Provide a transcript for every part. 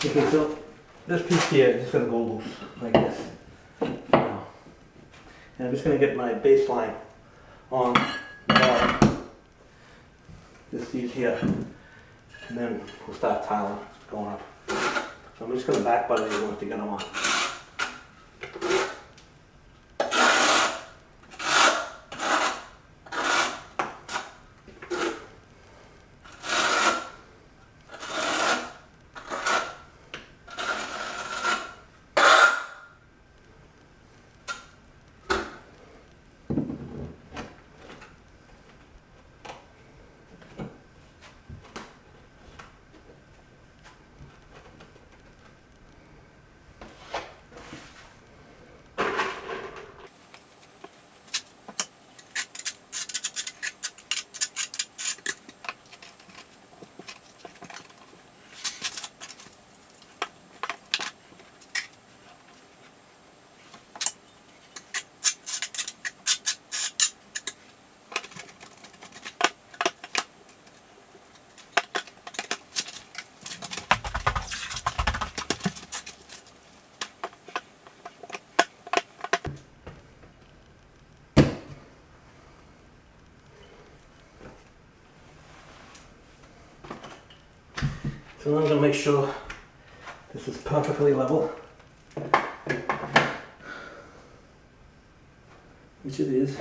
Okay, so this piece here is just going to go loose like this. Now, and I'm just going to get my baseline on the bottom. Just these here. And then we'll start tiling going up. So I'm just going to back butter these ones to get them on. So now I'm going to make sure this is perfectly level, which it is.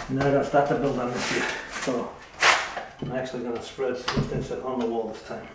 Now I'm going to start to build on this here. So I'm actually going to spread some thinset on the wall this time.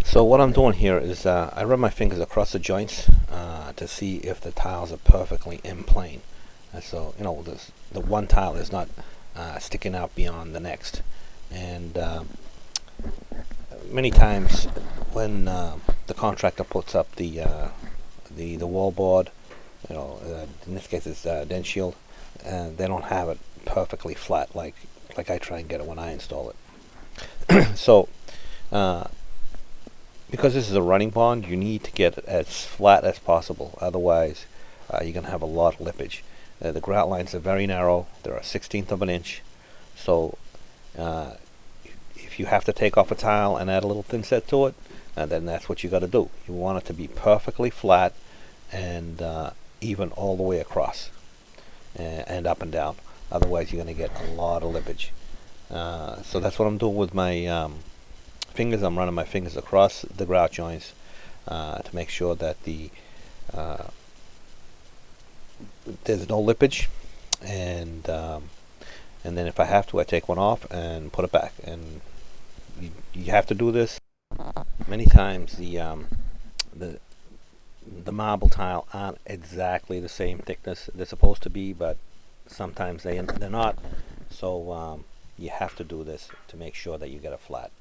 So what I'm doing here is I run my fingers across the joints to see if the tiles are perfectly in plane. And so, you know, the one tile is not sticking out beyond the next. And many times when the contractor puts up the wall board, you know, in this case it's dent shield, they don't have it perfectly flat like I try and get it when I install it. So because this is a running bond, you need to get it as flat as possible. Otherwise, you're going to have a lot of lippage. The grout lines are very narrow. They're a 1/16 of an inch. So if you have to take off a tile and add a little thinset to it, then that's what you got to do. You want it to be perfectly flat and even all the way across and up and down. Otherwise, you're going to get a lot of lippage. So that's what I'm doing with my fingers. I'm running my fingers across the grout joints to make sure that there's no lippage, and then if I have to, I take one off and put it back. And you have to do this many times. The marble tile aren't exactly the same thickness they're supposed to be, but sometimes they're not. So you have to do this to make sure that you get it flat.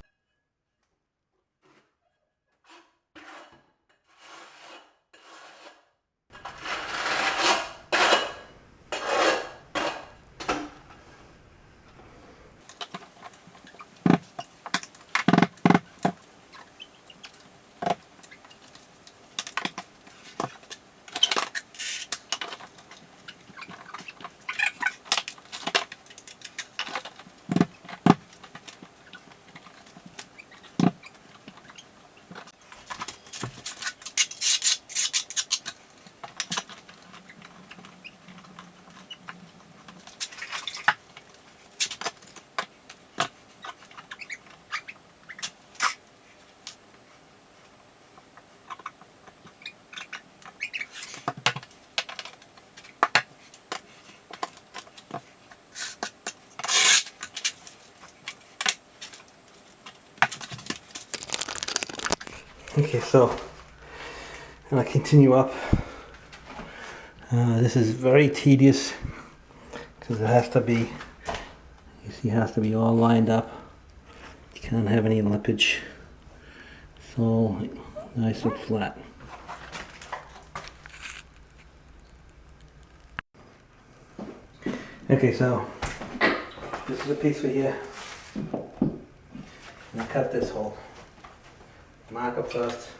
Okay, so I'm gonna continue up. This is very tedious because it has to be, you see, it has to be all lined up. You can't have any lippage. So nice and flat. Okay, so this is a piece for here. I cut this hole. Mark up first.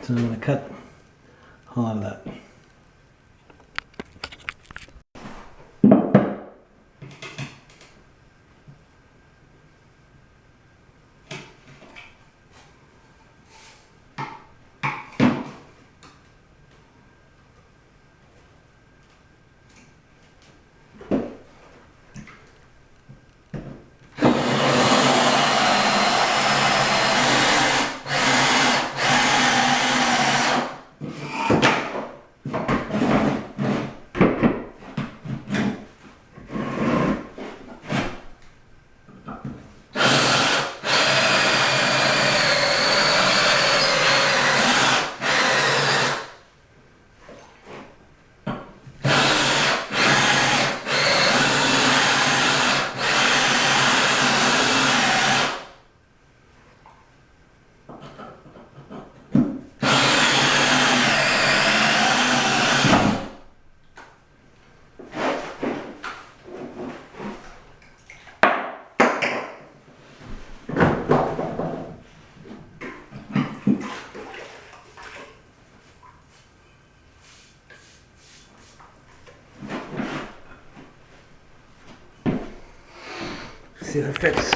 So I'm going to cut all of that. See if it fits.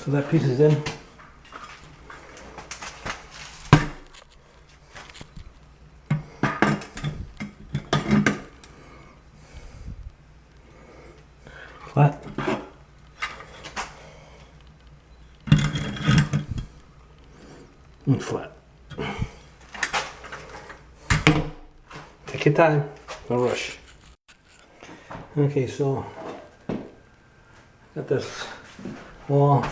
So that piece is in. Flat. And flat. Take your time, no rush. Okay, so got this wall,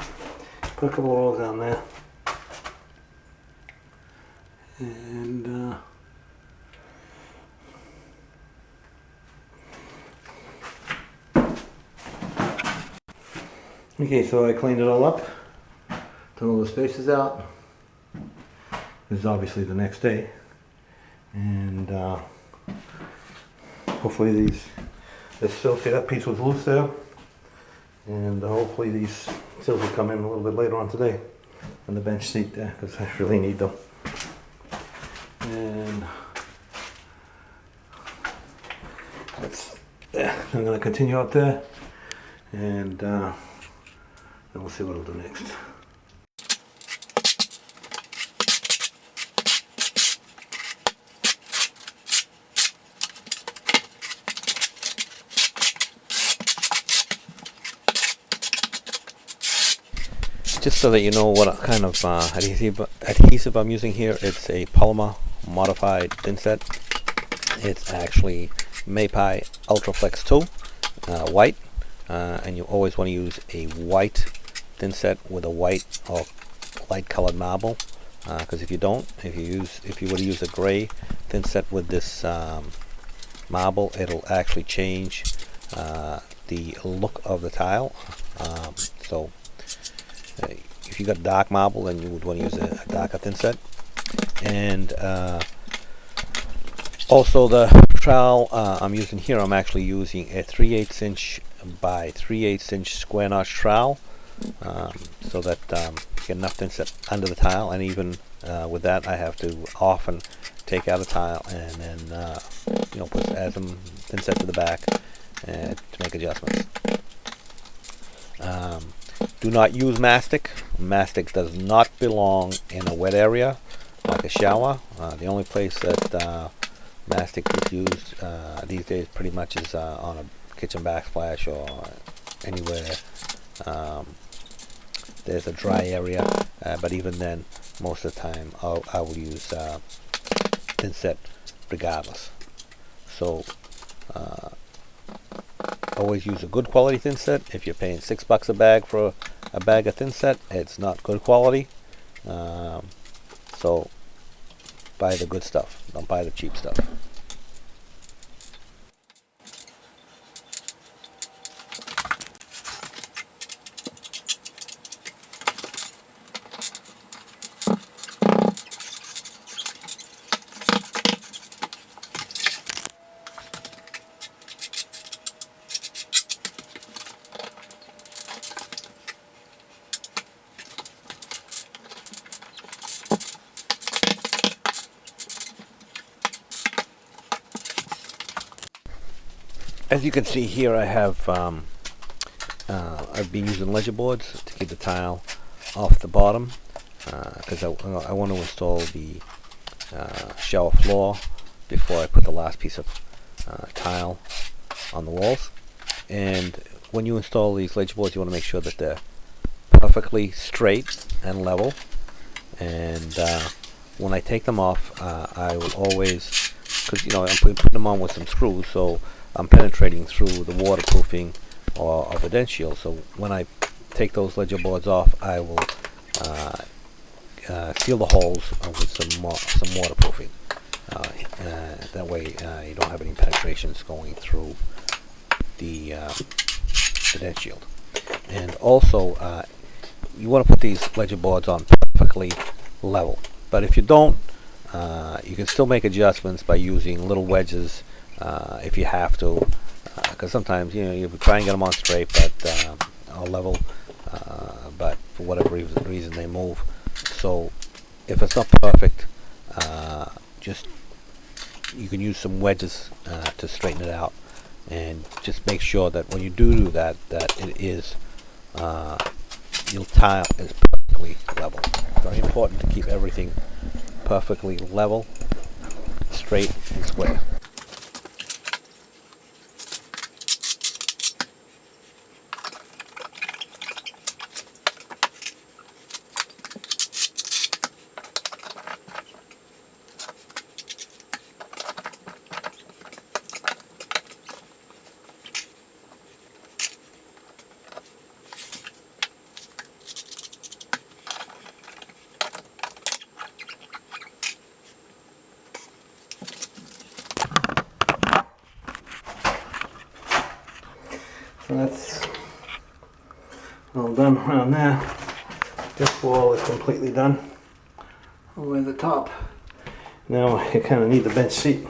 put a couple of rolls on there, and Okay, so I cleaned it all up, took all the spaces out. This is obviously the next day, and hopefully this filter, that piece was loose there, and hopefully these sills will come in a little bit later on today on the bench seat there, because I really need them. And I'm going to continue up there, and then we'll see what I'll do next. Just so that you know what kind of adhesive I'm using here, it's a polymer modified thinset. It's actually Mapai Ultraflex 2 white, and you always want to use a white thinset with a white or light colored marble, because if you were to use a gray thinset with this marble, it'll actually change the look of the tile. So if you got dark marble, then you would want to use a darker thinset. And also the trowel I'm using here, I'm actually using a 3/8 inch by 3/8 inch square notch trowel, so that you get enough thinset under the tile. And even with that, I have to often take out a tile and then add some thinset to the back to make adjustments. Do not use mastic. Mastic does not belong in a wet area like a shower. The only place that mastic is used these days pretty much is on a kitchen backsplash or anywhere there's a dry area, but even then, most of the time I will use thinset regardless. So always use a good quality thinset. If you're paying $6 a bag for a bag of thinset, it's not good quality. So buy the good stuff. Don't buy the cheap stuff. As you can see here, I have I've been using ledger boards to keep the tile off the bottom, because I want to install the shower floor before I put the last piece of tile on the walls. And when you install these ledger boards, you want to make sure that they're perfectly straight and level. And when I take them off, I will always, because I'm putting them on with some screws, so I'm penetrating through the waterproofing of the dent shield. So when I take those ledger boards off, I will seal the holes with some waterproofing. That way you don't have any penetrations going through the dent shield. And also you want to put these ledger boards on perfectly level. But if you don't, you can still make adjustments by using little wedges if you have to, because sometimes you try and get them on straight but or level, but for whatever reason they move. So if it's not perfect, just you can use some wedges to straighten it out, and just make sure that when you do that, that it is your tile is perfectly level. Very important to keep everything perfectly level, straight and square. So that's all done around there. This wall is completely done. All the way to the top. Now I kind of need the bench seat.